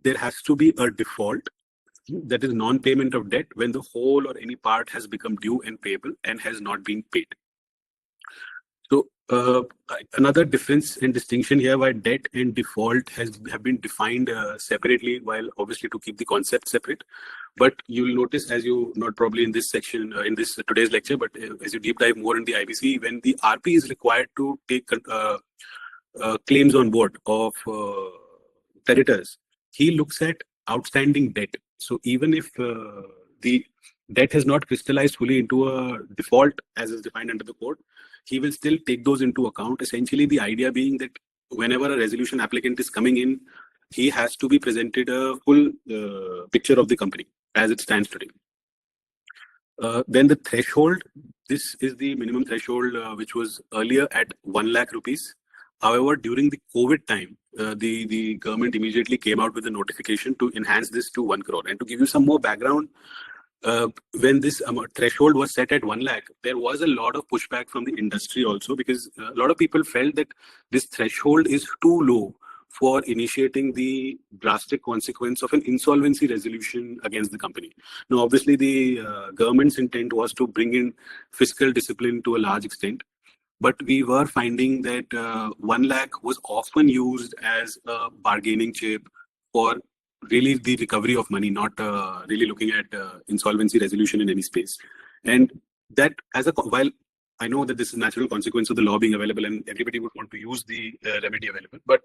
there has to be a default, that is non-payment of debt, when the whole or any part has become due and payable and has not been paid. So another difference and distinction here, why debt and default have been defined separately, while obviously to keep the concept separate. But you'll notice, as you not probably in this section in this today's lecture, but as you deep dive more in the IBC, when the RP is required to take claims on board of creditors, he looks at outstanding debt. So even if the debt has not crystallized fully into a default as is defined under the code, he will still take those into account. Essentially, the idea being that whenever a resolution applicant is coming in, he has to be presented a full picture of the company as it stands today. Then the threshold, this is the minimum threshold which was earlier at 1 lakh rupees. However, during the COVID time, the government immediately came out with a notification to enhance this to 1 crore. And to give you some more background, when this threshold was set at 1 lakh, there was a lot of pushback from the industry also, because a lot of people felt that this threshold is too low for initiating the drastic consequence of an insolvency resolution against the company. Now, obviously, the government's intent was to bring in fiscal discipline to a large extent, but we were finding that 1 lakh was often used as a bargaining chip for really the recovery of money, not really looking at insolvency resolution in any space. And that, while I know that this is a natural consequence of the law being available and everybody would want to use the remedy available, but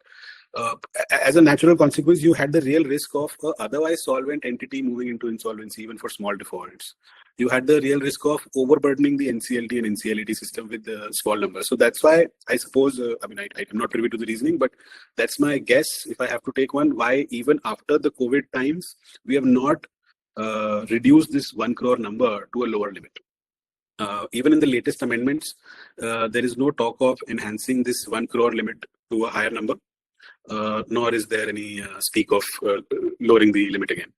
as a natural consequence, you had the real risk of an otherwise solvent entity moving into insolvency, even for small defaults. You had the real risk of overburdening the NCLT and NCLT system with the small numbers. So that's why I suppose, I'm not privy to the reasoning, but that's my guess, if I have to take one, why even after the COVID times, we have not reduced this 1 crore number to a lower limit. Even in the latest amendments, there is no talk of enhancing this 1 crore limit to a higher number, nor is there any speak of lowering the limit again.